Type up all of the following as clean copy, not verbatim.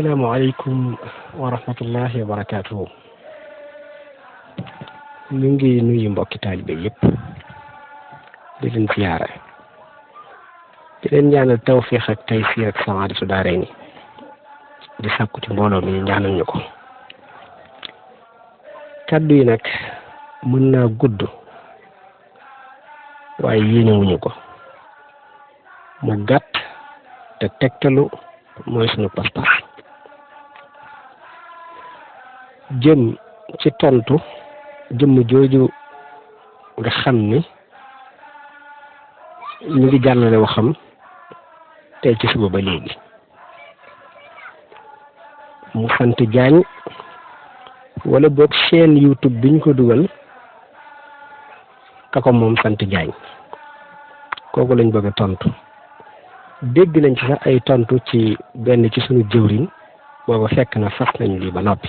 asalaamaaleykum wa rahmatullahi wa barakaatuhu. ñu ngi nuyu mbokki taalibe yëpp di leen ziyaara di leen ñaanal tawfiix ak taysiir ak saadatu daarayni di sàkku ci mbooloo mi ñaanal ñu ko. kàddu yi nag mën naa gudd waaye yéenewuñu ko mu gàtt te tegtalu mooy suñu pas-pas jëm ci tontu jëmm jooju nga xam ni ñu ngi jàllale waxam tey ci suba ba léegi mu sant Jaañ wala boog chaîne YouTube bi ñu ko dugal kako moom sant Jaañ kooku lañ bëgg a tontu. dégg nañ ci sax ay tontu ci benn ci suñu jëwriñ booba fekk na fas nañ lii ba noppi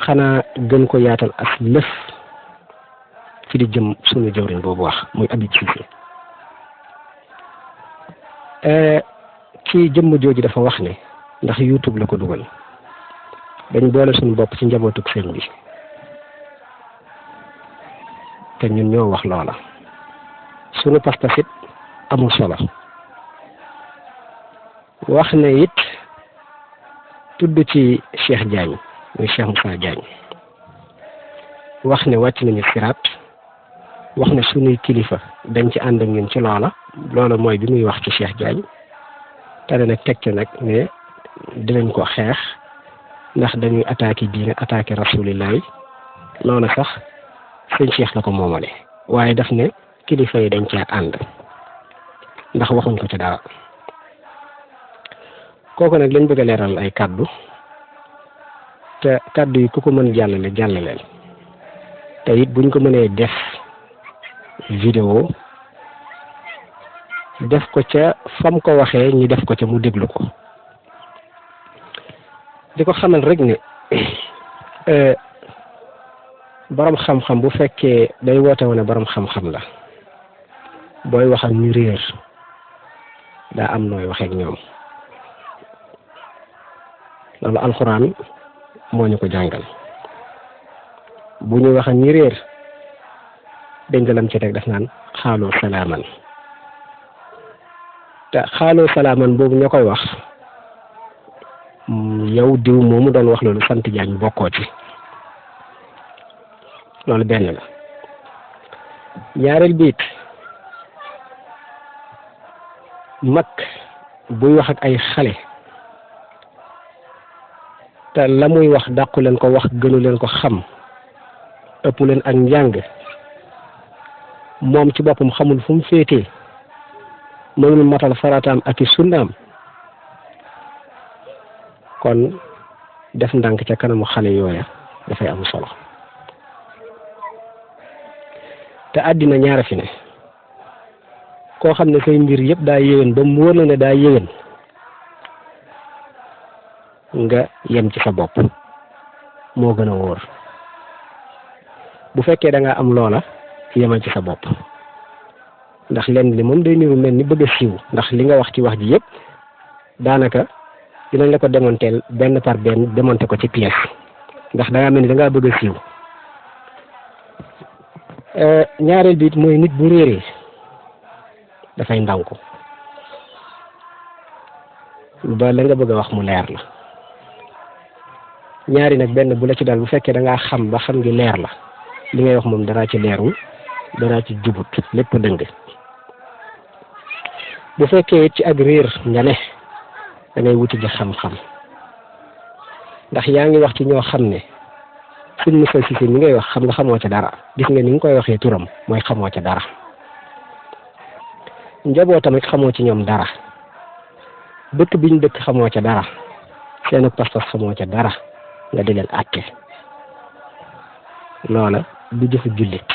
xanaa gën ko yaatal as lëf ci di jëm suñu jëwriñ boobu wax muy Habib Cissé. ci jëmm jooju dafa wax ne ndax YouTube la ko dugal dañ boole suñu bopp ci njabootug sëñ bi te ñun ñoo wax loola suñu pas-pas it amul solo wax ne it tudd ci Cheikh Diagne muy Cheikh Moussa Diagne wax ne wàcc nañu siraat wax ne suñuy kilifa dañ ci ànd ak ñun ci loola mooy bi muy wax ci Cheikh Diagne te nag teg ci nag ne dinañ ko xeex ndax dañuy attaqué diine attaqué rasulillahi loola sax sëñ Cheikh la ko moomale waaye daf ne kilifa yi dañ cee ànd ndax waxuñ ko ci dara kooku nag lañ bëgg a leeral ay kàddu te kàddu yi ku ko mën jàllaleel te it buñ ko mënee def vidéo def ko ca fam ko waxee ñu def ko ca mu déglu ko di ko xamal rek ne borom xam-xam bu fekkee day woote woon ne borom xam-xam la booy wax ak ñu réer daa am nooy waxee ak ñoom loolu alxuraan moo ñu ko jàngal bu ñuy wax ak ñi réer dañ ko lam ci teg def naan xaaloo salaaman te xaaloo salaaman boobu ñoo koy wax yow diw moomu doon wax loolu sant Jaañ bokkoo ci loolu benn la ñaareel biit mag buy wax ak ay xale te la muy wax dàqu leen ko wax gënu leen ko xam ëpp leen ak njàng moom ci boppam xamul fu mu féetee mënul matal farataam ak i sunnaam kon def ndànk ca kanamu xale yooya dafay am solo te àddina ñaara fi ne koo xam ne say mbir yëpp daa yéwén ba mu wóor la ne daa yéwén nga yem ci sa bopp moo gën a wóor bu fekkee da nga am loola yemal ci sa bopp ndax lenn li moom day niru mel ni bëgg a siiw ndax li nga wax ci wax ji yëpp daanaka dinañ la ko démonteel benn par benn démonté ko ci pièce ndax da ngaa mel ni da ngaa bëgg a siiw. ñaareel bi it mooy nit bu réeree dafay ndànku ba la nga bëgg a wax mu leer la ñaari nag benn bu la ci dal bu fekkee da ngaa xam ba xam ngi leer la li ngay wax moom dara ci leerul dara ci jubut lépp dëng bu fekkee ci ak réer nga ne da ngay wuti ji xam-xam ndax yaa ngi wax ci ñoo xam ne suñ Moussa Cissé mi ngay wax xam nga xamoo ca dara gis nga ni nga koy waxee turam mooy xamoo ca dara njaboo tamit xamoo ci ñoom dara dëkk biñ dëkk xamoo ca dara seenu pas-pas xamoo ca dara nga di leen àtte loola du jëfu jullit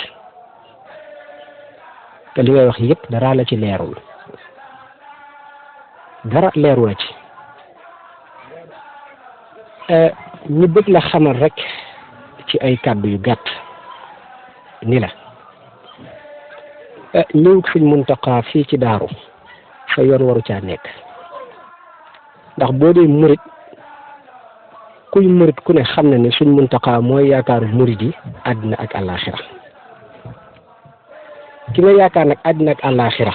te li ngay wax yëpp dara la ci leerul dara leeru la ci ñu bëgg la xamal rek ci ay kàddu yu gàtt ni la ñëw Sëñ Muntaxa fii ci daaru sa yoon waru caa nekk ndax boo dee murit kuy murit ku ne xam na ne suñ Muntaxa mooy yaakaaru murit yi àddina ak àllaaxira ki nga yaakaar nag àddina ak àllaaxira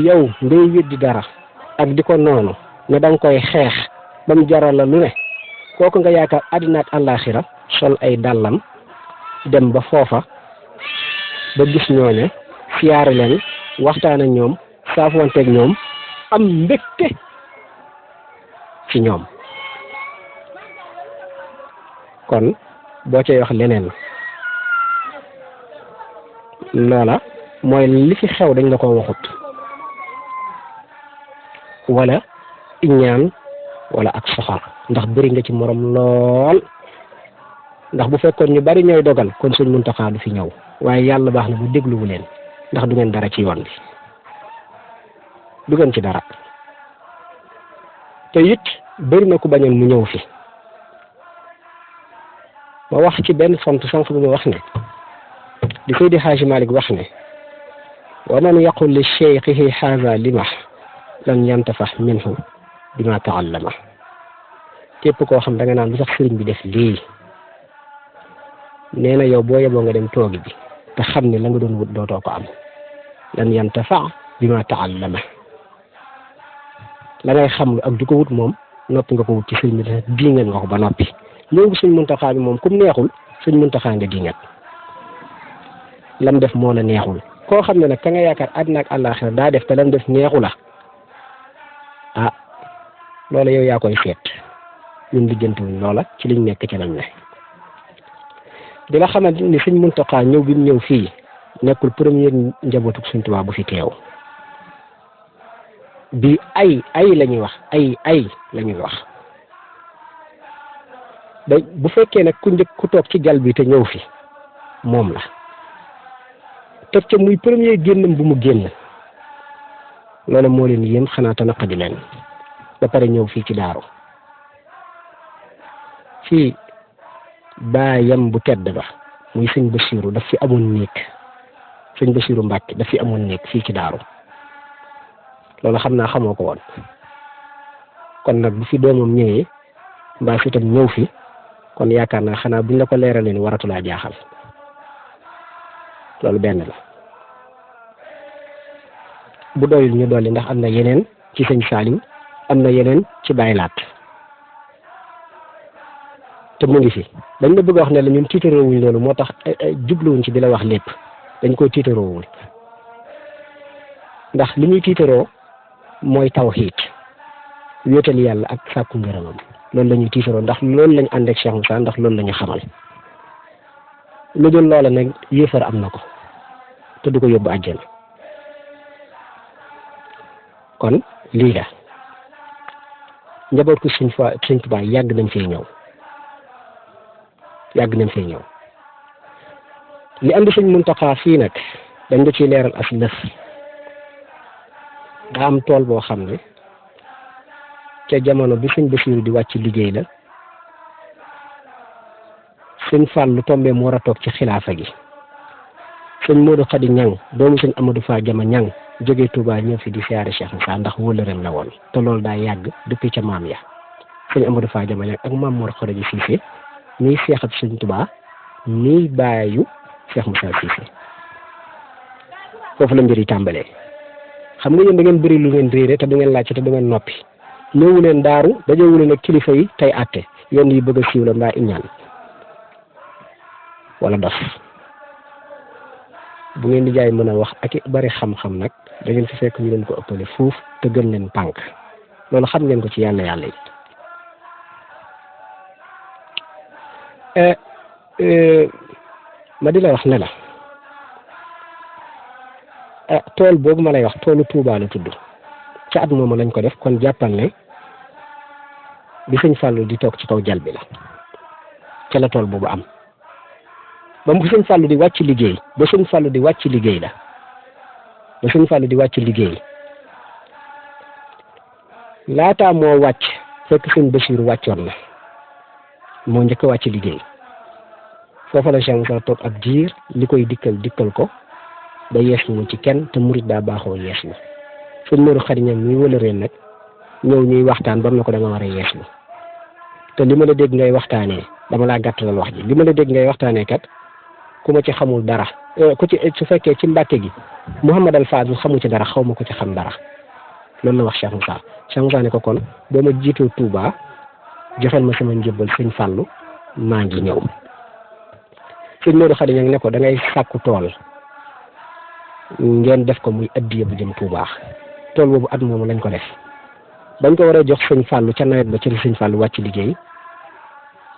yow ngay weddi dara ak di ko noonu ne da nga koy xeex ba mu jaral la lu ne kooku nga yaakaar àddina ak àllaaxira sol ay dàllam dem ba foofa ba gis ñooñe siyaare leen waxtaan ak ñoom saafonteeg ñoom am mbégte ci ñoom kon boo cay wax leneen loola mooy li fi xew dañ la ko waxut wala iñaan wala ak soxor ndax bëri nga ci morom lool ndax bu fekkoon ñu bari ñooy dogal kon Sëñ Muntaxa du fi ñëw waaye yàlla baax na bu dégluwu leen ndax du ngeen dara ci yoon bi du ngeen ci dara te it bëri na ku bañoon mu ñëw fi ma wax ci benn font sànq bi ma wax ne di Seydi Haaji Malik wax ne wa man yaqul li cheikhihi haza lima lan yantafax minhu bima taallama képp koo xam da nga naan lu sax sëriñ bi def lii nee na yow boo yeboo nga dem toogi bi te xam ne la nga doon wut dootoo ko am lan yantafax bima taallama la ngay xam lu ak du ko wut moom noppi nga ko wut ci sëriñ bi dafa diingat nga ko ba noppi ñëw Sëñ Muntaxa bi moom kum neexul Sëñ Muntaxa nga diingat lam def moo la neexul koo xam ne nag ka nga yaakaar àddina ak àllaaxira daa def te lam def neexu la ah loola yow yaa koy seet ñun lijjantiwuñ loola ci liñ nekk ci lañ ne di la xamante ni Sëñ Muntaxa ñëw bi mu ñëw fii nekkul premier njabootu Sëñ Tuubaa bu fi teew bi ay la ñuy wax ay la ñuy wax da bu fekkee nag ku njëkk ku toog ci jal bi te ñëw fi moom la teg ca muy premier génnam bu mu génn loolu moo leen yéem xanaa te naqadi leen ba pare ñëw fii ci daaru fii baayam bu tedd ba muy Sëñ Basiiru daf fi amoon néeg Sëñ Basiiru Mbàkke daf fi amoon néeg fii ci daaru loolu xam naa xamoo ko woon kon nag bu fi doomam ñëwee mbaa fi tam ñëw fi kon yaakaar naa xanaa buñ la ko leeralee ni waratulaa jaaxal loolu benn la bu doyul ñu dolli ndax am na yeneen ci Sëñ Saaliw am na yeneen ci Baay Laat te mu ngi fi dañ la bëgg a wax ne la ñun tiitaroowuñ loolu moo tax jubluwuñ ci di la wax lépp dañ koy tiitaroowul ndax li ñuy tiitaroo mooy tawhiid wéetal yàlla ak sàkku ngërëmam loolu la ñuy tiitaroo ndax loolu lañ ànd ak Cheikh Moussa ndax loolu la ñu xamal lu dul loola nag yéefar am na ko te du ko yóbbu àjjana kon lii la njaboot ko Sëñ Tuubaa yàgg nañ fee ñëw li andi Sëñ Muntaxa fii nag dañ da ciy leeral as lëf daa am tool boo xam ne ca jamono bi Sëñ Basiiru di wàcc liggéey la Sëñ Fallu tombee mu war a toog ci xilaafa gi Sëñ Moodu Xadi Ñang doomu Sëñ Amadou Fa Jama Ñang jógee Touba ñëw fi di siyaare Cheikh Moussa ndax wóllëreem la woon te loolu daa yàgg depuis ca maam ya Sëñ Amadou Fa Jama Ñang ak maam Mor Xoroji Siise ñuy seexat Sëñ Tuubaa ñuy bàyyu Cheikh Moussa Siise foofu la mbir yi tàmbalee xam nga yéen da ngeen bëri lu ngeen réere te du ngeen laajte te du ngeen noppi ñëwu leen daaru dajewu leen ak kilifa yi tey àtte yenn yi bëgg a siiw la mbaa iñaan wala dof bu ngeen di jaay mën a wax ak bari xam-xam nag da ngeen fi fekk ñu leen ko ëppale fuuf te gën leen pànk loolu xam ngeen ko ci yàlla yi ma di la wax ne la tool boobu ma lay wax toolu Touba la tudd ca at moom lañ ko def kon jàppal ne bi Sëñ Fallu di toog ci kaw jal bi la ca la tool boobu am ba mu Sëñ Fallu di wàcc liggéey ba Sëñ Fallu di wàcc liggéey la ba Sëñ Fallu di wàcc liggéey laataa moo wàcc fekk Sëñ Basiiru wàccoon na moo njëkk a wàcc liggéey foofa la Cheikh Moussa toog ab diir li koy dikkal ko ba yees ñu ci kenn te murit daa baaxoo yees ñu Sëñ Moodu Xadi Ñaŋ mi wala reen nag ñëw ñuy waxtaan ba mu ne ko da nga war a yeeslu te li ma la dégg ngay waxtaanee dama laa gàttalal wax ji li ma la dégg ngay waxtaanee kat ku ma ci xamul dara ku ci su fekkee ci Mbàkke gi Mouhamadal Fadil xamu ci dara xaw ma ko ci xam dara loolu la wax Cheikh Moussa ne ko kon boo ma jiitoo Touba joxel ma sama njëbbal sëñ Fallou maa ngi ñëw sëñ Modou Khady Niang ne ko da ngay sàkku tool ngeen def ko muy addiya bu jëm Touba tool boobu at moomu lañ ko def bañ ko war a jox sëñ Fallou ca nawet ba ci sëñ Fallou wàcc liggéey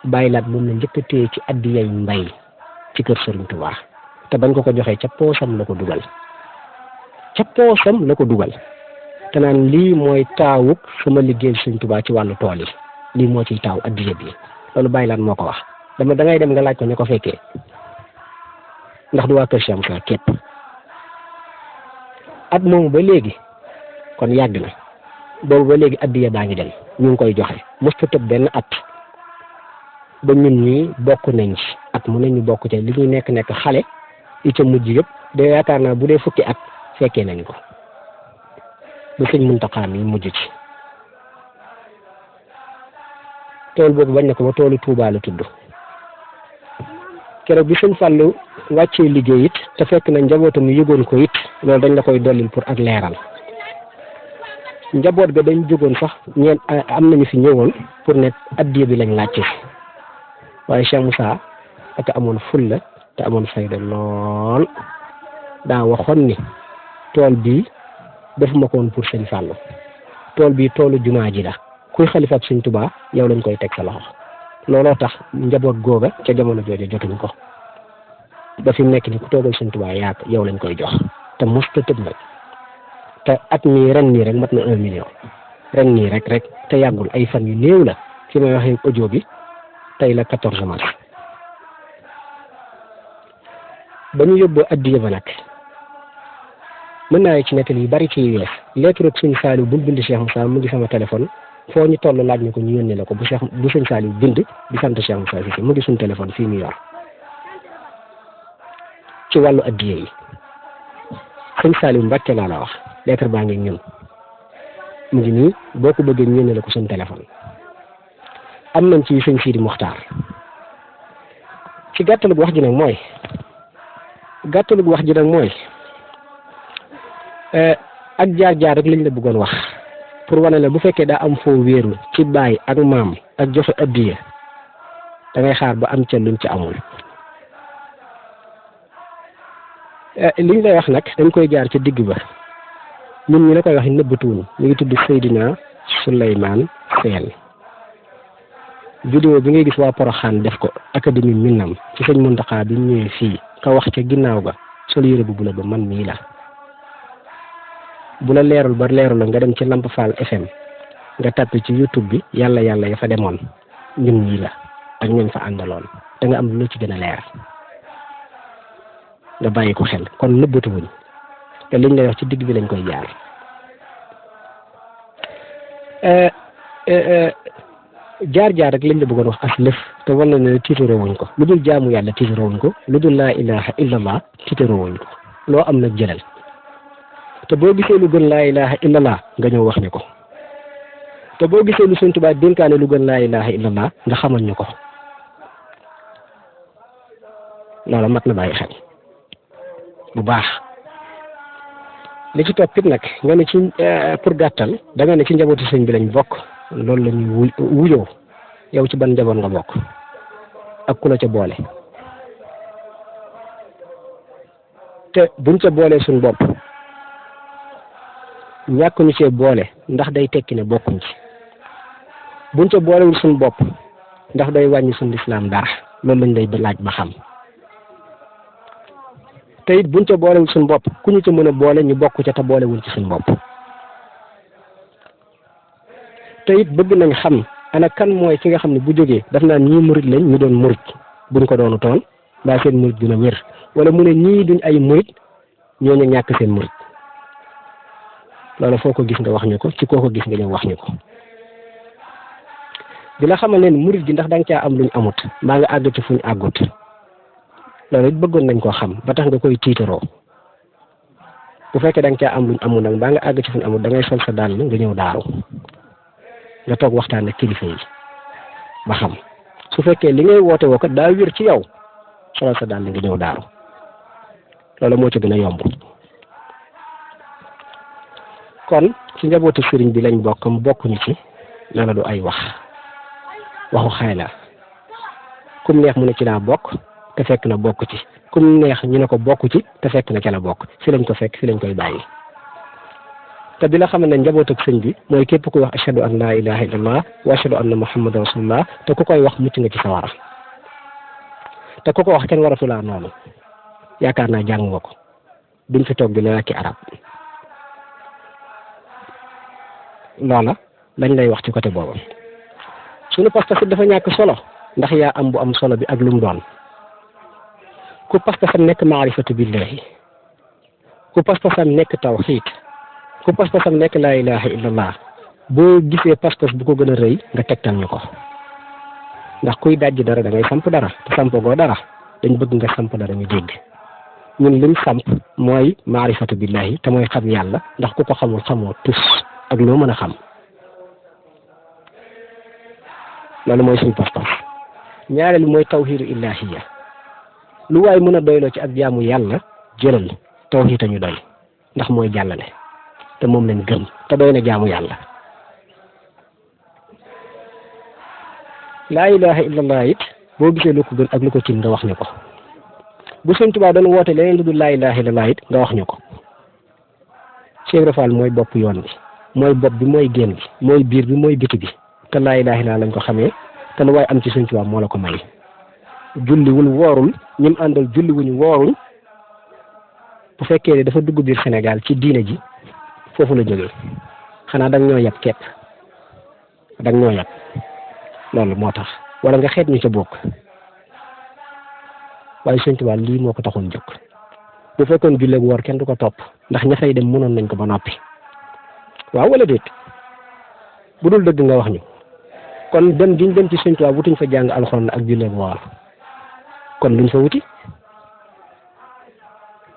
bàyyi laat moom la njëkk a téye ci addiyay mbay ci kër Serigne Touba te bañ ko joxee ca poosam la ko dugal te naan lii mooy taawuk sama liggéey Serigne Touba ci wàllu tool yi lii moo ciy taaw addiya bi loolu bàyyi laat moo ko wax da ngay dem nga laaj ko ne ko fekkee ndax du waa kër Cheikh Moussa képp at moomu ba léegi kon yàgg na boobu ba léegi addiya baa ngi dem ñu ngi koy joxe mosut a tëb benn at ba ñun ñi bokk nañ ci at mu ne ñu bokk ci li ñuy nekk xale yi ca mujj yëpp de yaakaar naa bu dee fukki at fekkee nañ ko ba sëñ Muntaxa mi mujj ci tool boobu bañ na ko ba toolu Touba la tudd keroog bi sëñ Fallou wàccee liggéey it te fekk na njabootam mu yëgoon ko it loolu dañ la koy dollil pour ak leeral njaboot ga dañ jógoon sax am nañu fi ñëwoon pour ne addiya bi lañ laajte waaye Cheikh Moussa ak amoon fulla te amoon fayda lool daa waxoon ni tool bii defuma ko woon pour sëñ Fallou tool bii toolu jumaa ji la kuy xalifaab sëñ Touba yow lañ koy teg sa loxo looloo tax njaboot googa ca jamono jooju jotuñ ko ba fi mu nekk ni ku toogal sëñ Touba yow lañ koy jox te mos ta tëb nag te at mii ren nii rek mat na 1 million ren nii rek te yàggul ay fan yu néew la fi may waxee audio bi tey la 14 mars ba ñu yóbboo addiya ba nag mën naa ci nettali yu bari ci wees lettre rek sëñ Saliou bu bind Cheikh Moussa mu ngi sama téléphone foo ñu toll laaj ñu ko ñu yónnee la ko bu sëñ Saliou bind di sant Cheikh Moussa si mu ngi suñ téléphone fii mu yor ci wàllu addiya yi sëñ Saliou Mbacke laa la wax lettre baa ngi ñun mu ngi nii boo ko bëggee ñu yónnee la ko suñ téléphone am nañ ci sëñ Sidi Muxtaar ci gàttalug wax ji nag mooy ak jaar-jaar rek lañ la bëggoon wax pour wane la bu fekkee daa am foo wéeru ci baay ak maam ak joxe addiya da ngay xaar ba am ca luñ ci amul liñ lay wax nag dañ koy jaar ci digg ba ñun ñi la koy wax nëbbatuwuñ ñu ngi tudd Seydina Souleymane Sène vidéo bi ngay gis waa Poroxaan def ko académie Minam ci sëñ Muntaxa bi ñëwee fii ka wax ca ginnaaw ga sol yére bu bula ba man mii la bu la leerul ba leerul la nga dem ci Lamp Fall FM nga tàppe ci YouTube bi yàlla ya fa demoon ñun ñii la ak ñun fa àndaloon da nga am lu ci gën a leer nga bàyyi ko xel kon nëbbatuwuñ te liñ lay wax ci digg bi lañ koy jaar jaar rek lañ la bëggoon wax as lëf te war na ne tiitaroo wuñ ko lu dul jaamu yàlla tiitaroo wuñ ko lu dul laa ilaha illallah tiitaroo wuñ ko loo am nag jëlal te boo gisee lu gën laa ilaha illallah nga ñëw wax ñu ko te boo gisee lu Sëñ Tuubaa dénkaane lu gën laa ilaha illallah nga xamal ñu ko loola mat na bàyyi xel bu baax li ci toppit nag nga ne ci pour gàttal da nga ne ci njabootu sëñ bi lañ bokk loolu la ñuy wuyoo yow ci ban njaboot nga bokk ak ku la ca boole te buñ ca boolee suñ bopp ñàkk ñu cee boole ndax day tekki ne bokkuñ ci buñ ca boolewul suñ bopp ndax day wàññi suñ lislaam dara loolu lañ lay laaj ba xam te it buñ ca boolewul suñ bopp ku ñu ca mën a boole ñu bokk ca te boolewul ci suñ bopp te it bëgg nañ xam ana kan mooy ki nga xam ne bu jógee daf naan ñii murit lañ ñu doon murit buñ ko doonu toon mbaa seen murit dina wér wala mu ne ñii duñ ay murit ñooñu ñàkk seen murit loolu foo ko gis nga wax ñu ko ci koo ko gis nga ñëw wax ñu ko di la xamal ne murit gi ndax da nga caa am luñ amut mbaa nga àgg ci fuñ àggut loolu it bëggoon nañ koo xam ba tax nga koy tiitaroo bu fekkee da nga caa am luñ amul nag mbaa nga àgg ci fuñ amut da ngay sol sa dàll nga ñëw daaru nga toog waxtaan ak kilifa yi ba xam su fekkee li ngay woote woo kat daa wér ci yow solal sa daal nga ñëw daaru loolu moo ci gën a yomb. kon ci njabootu sëriñ bi lañ bokkam bokkuñu ci loolu du ay waxu xay la kum neex mu ne ci naa bokk te fekk na bokk ci kum neex ñu ne ko bokk ci te fekk na ca la bokk fi lañ ko fekk fi lañ koy bàyyi. te bi la xam ne njaboot ak sëñ bi mooy képp kuy wax ashhadu an laa ilaha illallah wa ashhadu anna muhammadan rasulullah te ku koy wax mucc nga ci sawara te ku ko wax kenn waratulaa noonu yaakaar naa jàng nga ko duñ fi toog di la làkki arab loola lañ lay wax ci côté boobu. suñu pas-pas dafa ñàkk solo ndax yaa am bu am solo bi ak lu mu doon ku pas-pasam nekk maarifatu billahi ku pas-pasam nekk tawxiid ku pas-pasam nekk laa ilaha illallah boo gisee pas-pas bu ko gën a rëy nga tegtal ñu ko ndax kuy dajji dara da ngay samp dara te sampagoo dara dañ bëgg nga samp dara ñu dégg ñun liñ samp mooy maarifatu billahi te mooy xam yàlla ndax ku ko xamul xamoo tus ak loo mën a xam loolu mooy suñu pas-pas. ñaareel mooy tawhiidu ilahiya lu waay mën a doyloo ci ak jaamu yàlla jëlal tawhiid ñu doy ndax mooy jàllale te moom lañ gëm te doy na jaamu yàlla. laa ilaha illallah it boo gisee lu ko gën ak lu ko cin nga wax ñu ko bu Sëñ Tuubaa doon woote leneen lu dul laa ilaha illallah it nga wax ñu ko. Cheikh Ibra Fall mooy bopp yoon bi mooy bopp bi mooy génn bi mooy biir bi mooy biti bi te laa ilaha illallah lañ ko xamee te lu waay am ci Sëñ Tuubaa moo la ko may. julliwul woorul ñim àndal julliwuñu wooruñ bu fekkee ne dafa dugg biir Sénégal ci diine ji foofu la jógee xanaa danga ñoo yab kepp danga ñoo yab loolu moo tax wala nga xeet ñu ca bokk waaye Sëñ Tuubaa lii moo ko taxoon jóg. bu fekkoon julleeg woor kenn du ko topp ndax ña fay dem mënoon nañ ko ba noppi waaw wala déet bu dul dëgg nga wax ñu kon dem giñ dem ci Sëñ Tuubaa wutuñ fa jàng alxuraan ak julleeg woor kon luñ fa wuti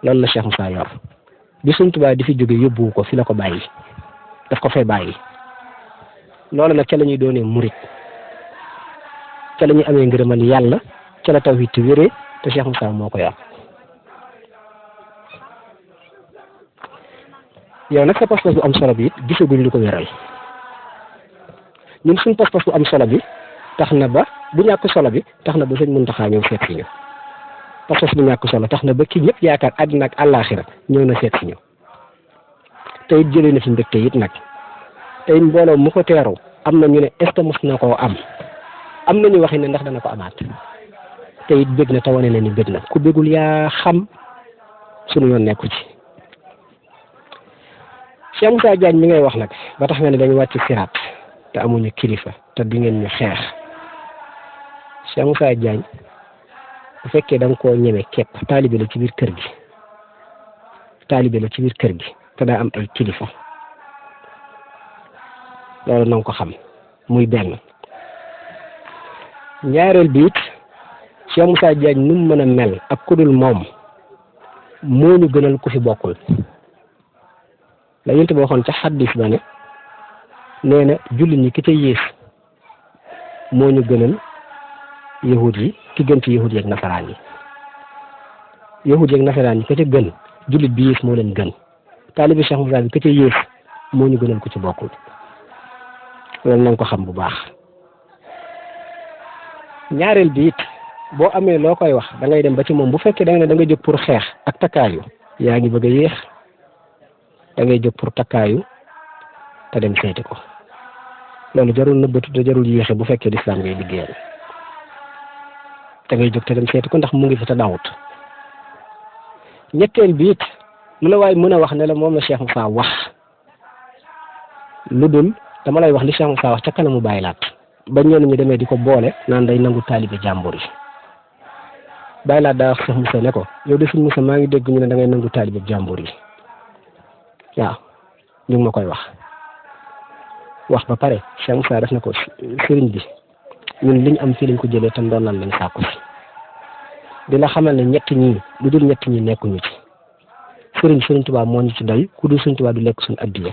loolu la Cheikh Moussa yor bi Sëñ Tuubaa di fi jóge yóbbuwu ko fi la ko bàyyi daf ko fay bàyyi loolu nag ca la ñuy doonee murit ca la ñuy amee ngërëmal yàlla ca la tawhiid te wéree te Cheikh Moussa moo ko yor. yow nag sa pas-pas bu am solo bi it gisaguñ lu ko wéral ñun suñ pas-pas bu am solo bi tax na ba bu ñàkk solo bi tax na ba Sëñ Muntaxa ñëw seet si ñu pas-pas bu ñàkk solo tax na ba ki ñëpp yaakaar àddina ak àllaaxira ñëw na seet si ñu te it jëlee na fi mbégte it nag te it mbooloo mu ko teeru am na ñu ne est-ce que mos na koo am na ñu waxi ne ndax dana ko amaat te it bég na te wane na ni bég na ku bégul yaa xam sunu yoon nekku ci. Cheikh Moussa Diagne mi ngay wax nag ba tax nga ne dañu wàcc siraat te amuñu kilifa te di ngeen ñu xeex Cheikh Moussa Diagne bu fekkee da nga koo ñeme képp taalibe la ci biir kër gi te daa am ay kilifa loolu na nga ko xam muy benn. ñaareel bi it Cheikh Moussa Diagne nu mu mën a mel ak ku dul moom moo ñu gënal ku fi bokkul. la yonent bi waxoon ca xaddis ba ne nee na jullit ñi ki ca yées moo ñu gënal yahud yi ki gën ci yahud yi ak nasaraan yi yahud yi ak nasaraan yi ka ca gën jullit bi yées moo leen gën taalibi Cheikh Moussa bi ka ca yées moo ñu gënal ku ci bokkul loolu na nga ko xam bu baax. ñaareel bi it boo amee loo koy wax da ngay dem ba ci moom bu fekkee da nga ne da nga jóg pour xeex ak takkaayu yaa ngi bëgg a yéex. da ngay jóg pour takkaayu te dem seeti ko loolu jarul nëbbatu te jarul yéexe bu fekkee lislaam ngay liggéeyal da ngay jóg te dem seeti ko ndax mu ngi fi te dawut. ñetteel bi it lu la waay mën a wax ne la moom la Cheikh Moussa wax lu dul dama lay wax li Cheikh Moussa wax ca kanamu bàyyi laat ba ñenn ñi demee di ko boole naan day nangu taalibe jàmbur yi bàyyi laat daa wax Cheikh Moussa ne ko yow de Sëñ Moussa maa ngi dégg ñu ne da ngay nangu taalibe jàmbur yi. waaw ñu ngi ma koy wax ba pare Cheikh Moussa def na ko sëriñ bi ñun liñ am fii lañ ko jëlee te ndoonal lañ sàkku si di la xamal ne ñett ñii lu dul ñett ñi nekkuñu ci Sëriñ Tuubaa moo ñu ci doy ku dul Sëriñ Tuubaa du lekk suñu addiya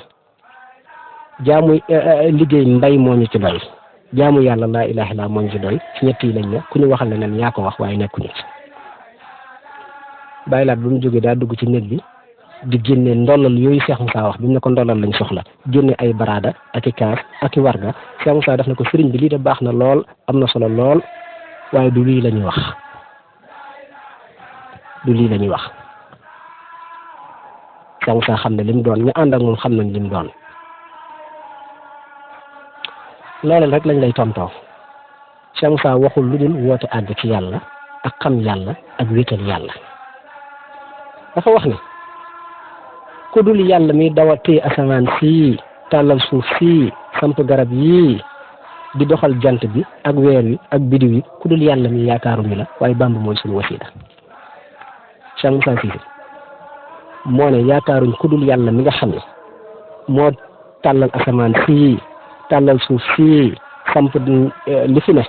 jaamu liggéey mbay moo ñu ci doy jaamu yàlla laa ilaha illa moo ñu ci doy ci ñett yi lañ ne ku ñu waxal ne yaa ko wax waaye nekkuñu ci bàyyi laat bu mu jógee daa dugg ci néeg bi di génne ndollal yooyu Cheikh Moussa wax bi mu ne ko ndollal lañ soxla génne ay baraada ak i kaas ak i warga Cheikh Moussa def na ko sëriñ bi lii de baax na lool am na solo lool waaye du lii la ñuy wax du lii la ñuy wax Cheikh Moussa xam ne lim doon ñu ànd ak moom xam nañ lim doon loolu rek lañ lay tontoo Cheikh Moussa waxul lu dul woote àgg ci yàlla ak xam yàlla ak wéetal yàlla dafa wax ne ku dul yàlla mi dawatee asamaan sii tàllal suuf sii samp garab yii di doxal jant bi ak weer wi ak bidiw yi ku dul yàlla mi yaakaaruñu la waaye Bàmba mooy suñu wasiila Cheikh Moussa Cissé moo ne yaakaaruñ ku dul yàlla mi nga xam ne moo tàllal asamaan sii tàllal suuf sii samp li fi ne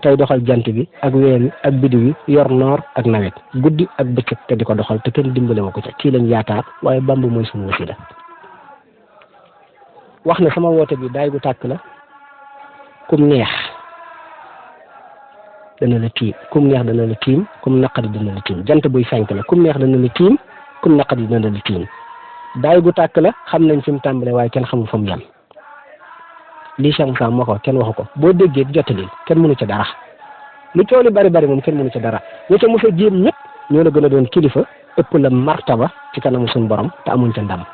tey doxal jant bi ak weer wi ak bidiw yi yor noor ak nawet guddi ak bëccëg te di ko doxal te kenn dimbale ma ko ca kii lañ yaakaar waaye Bàmba mooy suñu wasiila wax ne sama woote bi daay gu tàkk la kum neex dana la tiim kum neex dana la tiim kum naqari dana la tiim jant buy fenk la kum neex dana la tiim kum naqari dana la tiim daay gu tàkk la xam nañ fi mu tàmbale waaye kenn xamul fa mu yem lii Cheikh Moussa moo ko kenn waxu ko boo déggee jottali kenn mënu ca dara lu coow li bari bari moom kenn mënu ca dara ñoo ca mos a jéem ñëpp ñoo la gën a doon kilifa ëpp la martaba ci kanamu suñu borom te amuñ ca ndam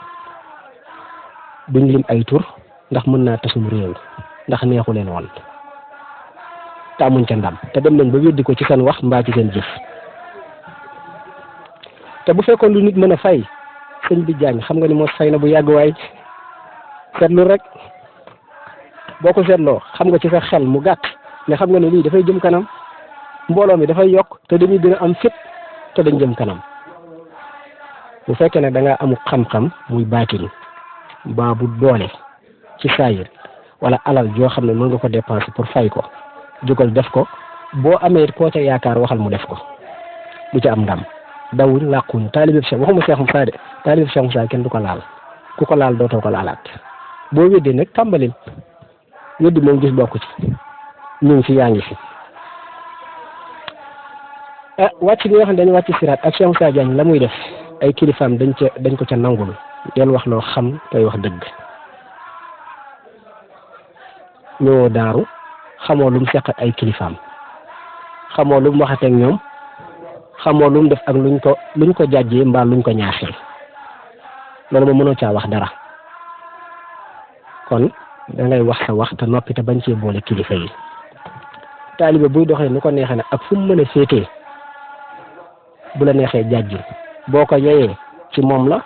duñ lim ay tur ndax mën naa tasum réew ndax neexu leen woon te amuñ ca ndam te dem nañ ba weddi ko ci seen wax mbaa ci seen jëf te bu fekkoon lu nit mën a fay sëñ bi jaañ xam nga ni moo fay na bu yàgg waay seetlu rek boo ko seetloo xam nga ci sa xel mu gàtt ne xam nga ne lii dafay jëm kanam mbooloo mi dafay yokk te dañuy gën a am fit te dañ jëm kanam bu fekkee ne da ngaa amul xam-xam muy baatin baa bu doole ci saayir wala alal joo xam ne mën nga ko dépenser pour fay ko jógal def ko boo amee koo ca yaakaar waxal mu def ko du ca am ndam dawuñ làquñ taalibe Cheikh waxuma Cheikh Moussa de taalibe Cheikh Moussa kenn du ko laal ku ko laal dootoo ko laalaat boo weddee nag tàmbalil weddi moom gis bokk ci ñu ngi fi yaa ngi fi wàcc bi nga xam ne dañu wàcc siraat ak Cheikh Moussa Diagne la muy def ay kilifaam dañ ko ca nangul del wax loo xam tey wax dëgg ñoo daaru xamoo lu mu seq ak ay kilifaam xamoo lu mu waxateeg ñoom xamoo lu mu def ak luñ ko jàjjee mbaa luñ ko ñaaxee loolu moom mënoo caa wax dara kon da ngay wax sa wax te noppi te bañ cee boole kilifa yi taalibe buy doxee nu ko neexee nag ak fu mu mën a féetee bu la neexee jàjjul boo ko yeyee ci moom la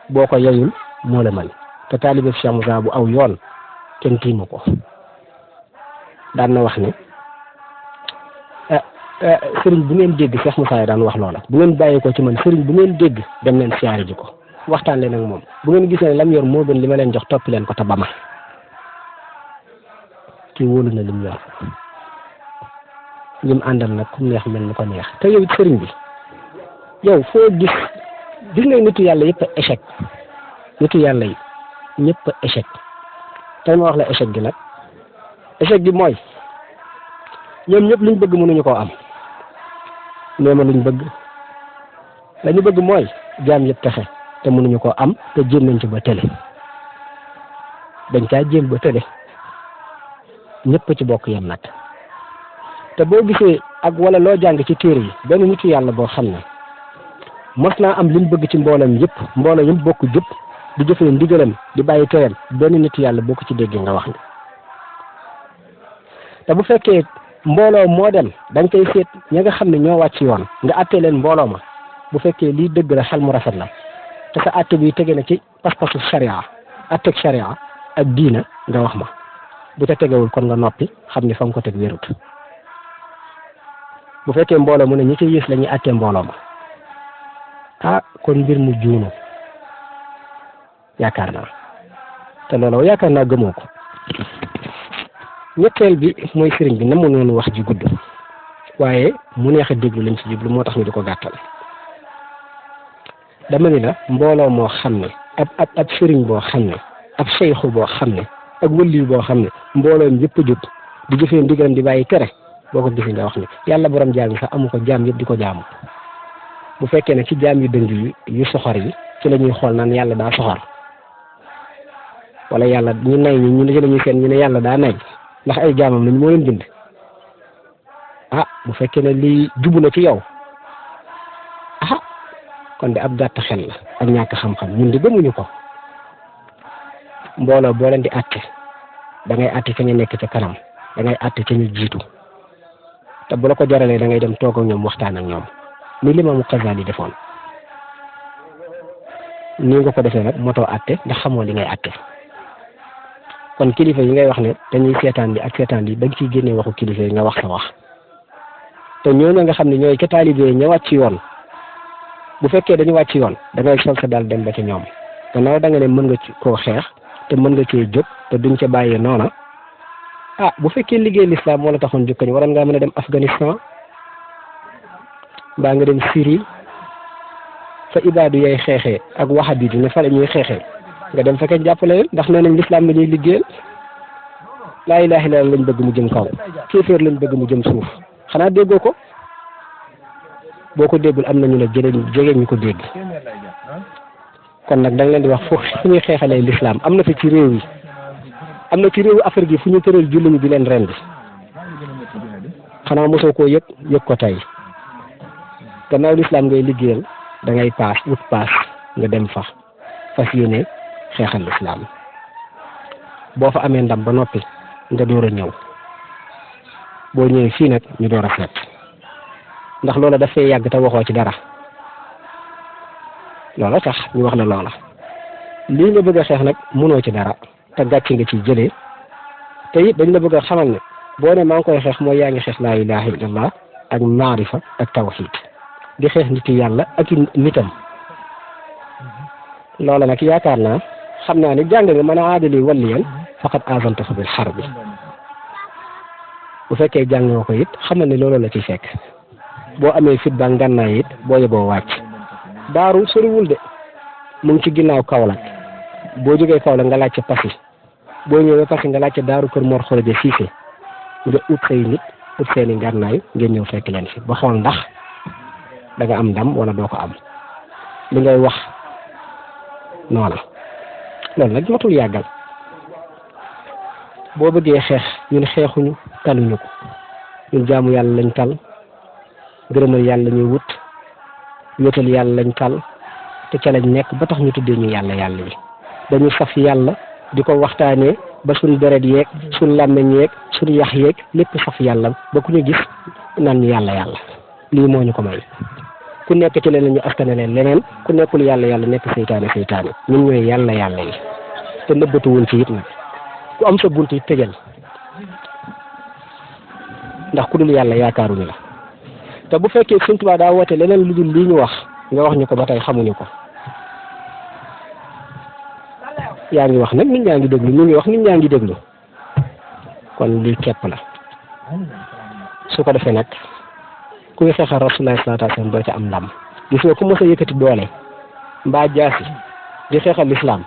boo ko yeyul moo la mën te taalibe Cheikh Moussa bu aw yoon kenn tiimu ko daan na wax ne sëriñ bu ngeen dégg Cheikh Moussa daan wax loola bu ngeen bàyyi ko ci man sëriñ bu ngeen dégg dem leen siyaare ji ko waxtaan leen ak moom bu ngeen gisee ne lam yor moo gën li ma leen jox toppi leen ko te ba ma kii wóolu na lim yor lim àndal nag ku neex mel ni ko neex te yow it sëriñ bi yow foo gis nga nitu yàlla yëpp a échec nitu yàlla yi ñëpp a échec tey ma wax la échec gi nag échec gi mooy ñoom ñëpp luñ bëgg mënuñu koo am nee ma luñ bëgg la ñu bëgg mooy jaam yëpp texe te mënuñu koo am te jéem nañ ci ba tële dañ caa jéem ba tële ñëpp ci bokk yem nag te boo gisee ak wala loo jàng ci téere yi benn nitu yàlla boo xam ne mos naa am li mu bëgg ci mboolem yëpp mbooloo yëpp bokk jëpp di jëfee ndigalam di bàyyi teeyam benn nitu yàlla boo ko ci déggee nga wax ni te bu fekkee mbooloo moo dem dañ koy seet ñi nga xam ne ñoo wàcc yoon nga àttee leen mbooloo ma bu fekkee lii dëgg la xel mu rafet la te sa àtte bi tege na ci pas-pasu sharia àtteeg sharia ak diina nga wax ma bu te tegewul kon nga noppi xam ni fa nga ko teg wérut bu fekkee mbooloo mu ne ñi ci yées la ñuy àttee mbooloo ma kon mbir mu juunu yaakaar naa te loolu yaakaar naa gëmoo ko ñetteel bi mooy sëriñ bi namu noonu wax ji gudd waaye mu neex a déglu lañ ci jublu moo tax ñu di ko gàttal dama ni la mbooloo moo xam ne ab sëriñ boo xam ne ab seyxu boo xam ne ak wëlliw boo xam ne mbooloom yëpp a jub di jëfee ndigalam di bàyyi tere boo ko gisee nga wax ne yàlla borom jaam yi sax amu ko jaam yëpp di ko jaamu bu fekkee ne ci jaam yu dëng yu soxor yi ci la ñuy xool naan yàlla daa soxor wala yàlla ñu nay ñu ne ci la ñuy seen ñu ne yàlla daa nay ndax ay jaamam lañ moo leen bind bu fekkee ne lii jubu na ci yow kon de ab gàtt xel la ak ñàkk xam-xam ñun di gëmuñu ko mbooloo boo leen di àtte da ngay àtte ca ñu nekk ca kanam da ngay àtte ca ñu jiitu te bu la ko jaralee da ngay dem toog ak ñoom waxtaan ak ñoom ni Limaamu Xasaali defoon nii nga ko defee nag motoo àtte ndax xamoo li ngay àtte kon kilifa yi ngay wax ne dañuy seetaan li ak seetaan li da nga ciy génnee waxu kilifa yi nga wax sa wax te ñooñu nga xam ne ñooy ca taalibe ña wàcc yoon bu fekkee dañu wàcc yoon da ngay sol sa daal dem ba ca ñoom gannaaw da nga ne mën nga ci koo xeex te mën nga cee jóg te duñ ca bàyyee noona bu fekkee liggéey lislaam moo la taxoon jukkañ waroon ngaa mën a dem Afghanistan mbaa nga dem Syrie fa ibaadu yay xeexee ak wahabi di ne fa la ñuy xeexee nga dem fekkee jàppale leen ndax nee nañ lislaam la ñuy liggéeyal laa ilaaha illallaah lañ bëgg mu jëm kaw kéeféer lañ bëgg mu jëm suuf xanaa déggoo ko boo ko déggul am nañu la jege ñu ko dégg kon nag da nga leen di wax fu ñuy xeexalee lislaam am na fi ci réew yi am na ci réewu Afrique yi fu ñu tëral julli ñu di leen rendi xanaa mosoo koo yëg ko tey gannaaw lislaam ngay liggéeyal da ngay wut paas nga dem fa fas yéene xeexal lislaam boo fa amee ndam ba noppi nga door a ñëw boo ñëwee fii nag ñu door a seet ndax loola daf fay yàgg te waxoo ci dara loola tax ñu wax la loola lii nga bëgg a xeex nag mënoo ci dara te gàcce nga ciy jëlee te it dañ la bëgg a xamal ne boo ne maa ngi koy xeex mooy yaa ngi xeex laa ilaaha illallah ak maarifa ak tawxiid di xeex nit yàlla ak nitam loola nag yaakaar naa xam naa ne jàng nga mën a aadali walliyan faqad aazantuhu bil harbi bu fekkee jàngoo ko it xamal ne loolu la ciy fekk boo amee fit ba ngànnaay it boo yeboo wàcc daaru soriwul de mu ngi ci ginnaaw Kaolack boo jógee Kaolack nga laajte Passy boo ñëwee Passy nga laajte daaru kër Mor Xoroja Siise nga ut say nit ut seeni ngànnaay ngeen ñëw fekk leen fi ba xool ndax da nga am ndam wala doo ko am li ngay wax noona loolu nag matul yàggal boo bëggee xeex ñun xeexuñu taluñu ko ñun jaamu yàlla lañ tal gërëmal yàlla ñuy wut wéetal yàlla lañ tal te ca lañ nekk ba tax ñu tuddee ñu yàlla yi dañu saf yàlla di ko waxtaanee ba suñ deret yeeg suñ làmmeñ yeeg suñ yax yeeg lépp saf yàlla ba ku ñu gis naan ñu yàlla lii moo ñu ko may ku nekk ci leneen ñu askane leen leneen ku nekkul yàlla nekk seytaane ñun ñooy yàlla yi te nëbbatuwuñ ci it nag ku am sa bunt yi tëjal ndax ku dul yàlla yaakaaruñu la te bu fekkee Sëñ Tuubaa daa woote leneen lu dul lii ñu wax nga wax ñu ko ba tey xamuñu ko yaa ngi wax nag nit ñaa ngi déglu ñu ngi wax nit ñaa ngi déglu kon lii képp la su ko defee nag kuy xeexal Rasulullah sallallahu alayhi wasallam doo ca am ndam gis nga ku mos a yëkkati doole mbaa jaasi di xeexal lislaam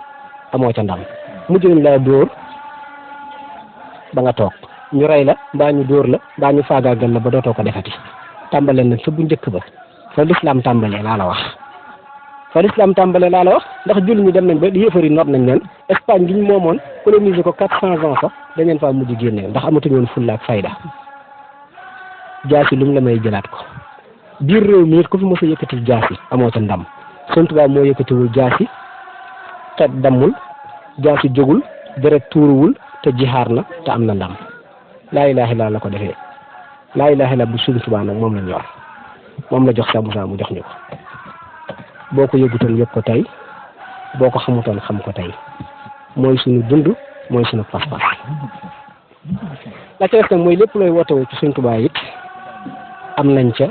amoo ca ndam mujj nañ laa dóor ba nga toog ñu rey la mbaa ñu dóor la mbaa ñu faagaagal la ba dootoo ko defati tàmbalee nag fa bu njëkk ba fa lislaam tàmbalee laa la wax ndax julli ñi dem nañ ba yéefar yi noot nañ leen Espagne gi ñu moomoon coloniser ko 400 ans sax dañ leen faa mujj génne ndax amatuñu woon fulla ak fayda jaasi lu mu la may jëlaat ko biir réew mi it ku fi mos a yëkkati jaasi amoo ca ndam Sëñ Tuubaa moo yëkkatiwul jaasi te dammul jaasi jógul deret tuuruwul te jihaar na te am na ndam laa ilaaha illa la ko defee laa ilaaha illa bu Sëñ Tuubaa nag moom la ñor moom la jox Cheikh Moussa mu jox ñu ko boo ko yëgutoon yëg ko tey boo ko xamutoon xam ko tey mooy suñu dund mooy suñu pas-pas la ca def nag mooy lépp looy wootewoo ci Sëñ Tuubaa it am nañ ca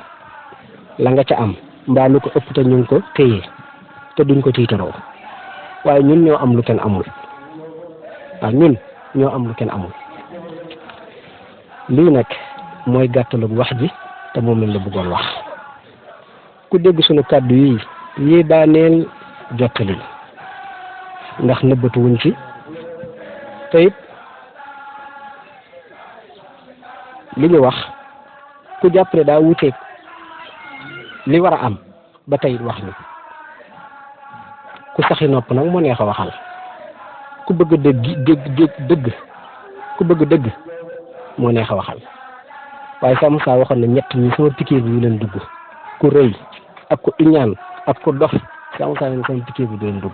la nga ca am mbaa lu ko ëpp te ñu ngi ko téye te duñ ko tiitaroo waaye ñun ñoo am lu kenn amul lii nag mooy gàttalu wax ji te moom lañ la bëggoon wax ku dégg suñu kàddu yi yéebaaneel jottali ndax nëbbatuwuñ ci te it li ñu wax ku jàpp ne daa wuteeg li war a am ba tey wax ni ku saxi nopp nag moo neex a waxal ku bëgg dëgg ku bëgg dëgg moo neex a waxal waaye Cheikh Moussa waxoon na ñett ñi sama pikiir bi du leen dugg ku rëy ak ku iñaan ak ku dof Cheikh Moussa ne sama pikiir bi du leen dugg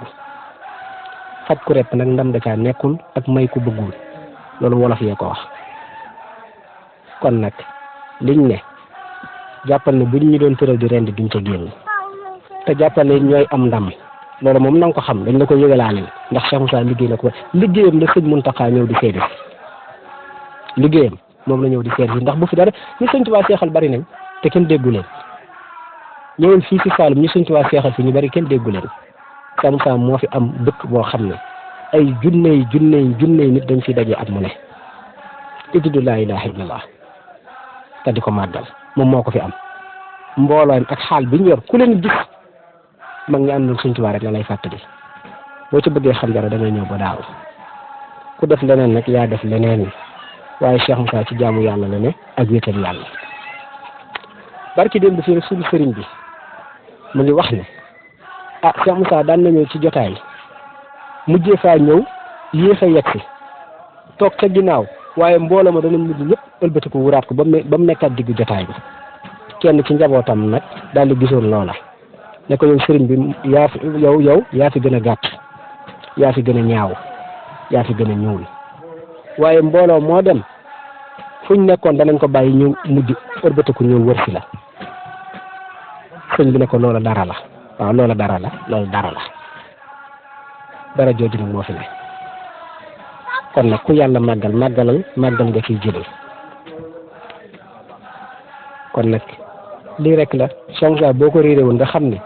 faj ku repp nag ndam da caa nekkul ak may ku bëggul loolu wolof yee ko wax kon nag liñ ne jàppal ne buñ ñu doon tëral di rendi duñ ca génn te jàppal ne ñooy am ndam loolu moom na nga ko xam dañ la ko yëgalaale ndax Cheikh Moussa liggéey na ko liggéeyam la sëñ Muntaxa ñëw di seede liggéeyam moom la ñëw di seede ndax bu fi dara ñu sëñ Tuubaa seexal bari nañ te kenn déggu leen ñëwul fii si Saalum ñu sëñ Tuubaa seexal fi ñu bari kenn déggu leen Cheikh Moussa moo fi am dëkk boo xam ne ay junney nit dañ fi daje at mu ne di tudd laa ilaaha illallah te di ko màggal moom moo ko fi am mbooloo ak xaal bi ñu yor ku leen gis mag ñi àndul sëñ Tuubaa rek la lay fàttali boo ci bëggee xam dara da ngay ñëw ba daaw ku def leneen nag yaa def leneen waaye Cheikh Moussa ci jaamu yàlla la ne ak wéetal yàlla barki démb fii rek suñu sëriñ bi mu ngi wax ne Cheikh Moussa daan na ñëw ci jotaay mujjee faa ñëw yéex a yegg si toog ca ginnaaw waaye mbooloo ma dana mujj ñëpp ëlbati ko wuraat ko ba mu nekkaat diggu jotaay bi kenn ci njabootam nag daal di gisoon loola ne ko yow sëriñ bi yaa fi yaa fi gën a gàtt yaa fi gën a ñaaw yaa fi gën a ñuul waaye mbooloo moo dem fuñ nekkoon danañ ko bàyyi ñu mujj ëlbati ko ñuul wër si la sëñ bi ne ko loola dara la waaw loola dara la loolu dara la dara jooju nag moo fi ne kon nag ku yàlla màggal màggal nga ciy jëlee kon nag lii rek la Cheikh Moussa boo ko réeré woon nga xam ne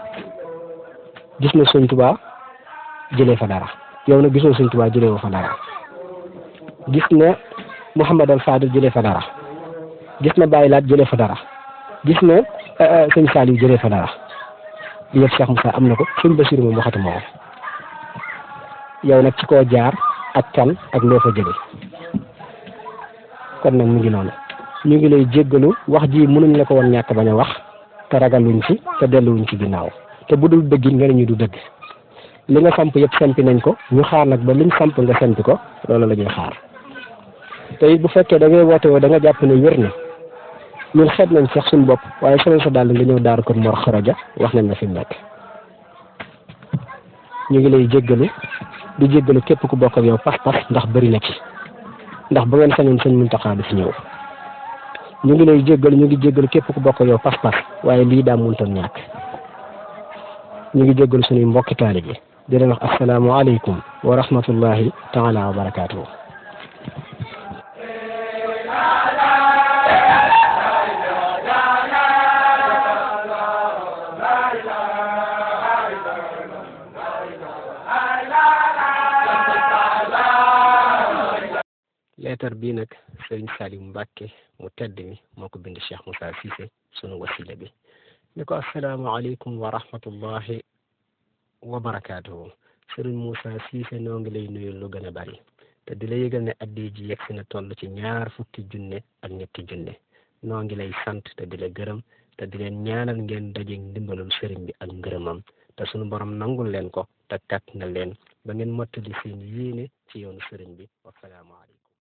gis na sëñ Tuubaa jëlee fa dara yow nag gisoo sëñ Tuubaa jëlee woo fa dara gis na Mouhamad al Fadil jëlee fa dara gis na Baye Laat jëlee fa dara gis na sëñ Saliou jëlee fa dara li yëpp Cheikh Moussa am na ko sëñ Basiru moom waxatu moo yow nag ci koo jaar ak kan ak loo fa jëlee kon nag mu ngi noonu ñu ngi lay jéggalu wax ji mënuñ la ko woon ñàkk bañ a wax te ragaluñ ci te delluwuñ ci ginnaaw te bu dul dëgg nga ne ñu du dëgg li nga samp yëpp sampi nañ ko ñu xaar nag ba liñ samp nga sampi ko loolu la ñuy xaar te it bu fekkee da ngay woote woo da nga jàpp ne wér na ñun xeet nañ sax suñu bopp waaye solo sa daal nga ñëw daaru ko Mor Xoroja wax nañ la fi mu nekk ñu ngi lay jéggalu di jéggalu képp ku bokk ak yow pas-pas ndax bëri na ci ndax ba ngeen sañoon sëñ Muntaxa du fi ñëw ñu ngi lay jéggalu ñu ngi jéggalu képp ku bokk ak yow pas-pas waaye lii daa mënutoon ñàkk ñu ngi jéggalu suñuy mbokki taalibe di leen wax assalaamu aleykum wa rahmatullahi taala wa barakaatuhu. leetar bii nag Sëriñ Saliou Mbacke mu tedd mi moo ko bind Cheikh Moussa Cissé sunu wasila bi ni ko asalaamaaleykum wa rahmatullahi wa barakaatuhu. Sëriñ Moussa Cissé noo ngi lay nuyu lu gën a bari te di la yëgal ne addi ji yegg si na toll ci 20 junne ak 3 junne noo ngi lay sant te di la gërëm te di leen ñaanal ngeen daje ndimbalul sëriñ bi ak ngërëmam te sunu borom nangul leen ko te kat na leen ba ngeen mottali seen yéene ci yoonu sëriñ bi wasalaamaaleykum.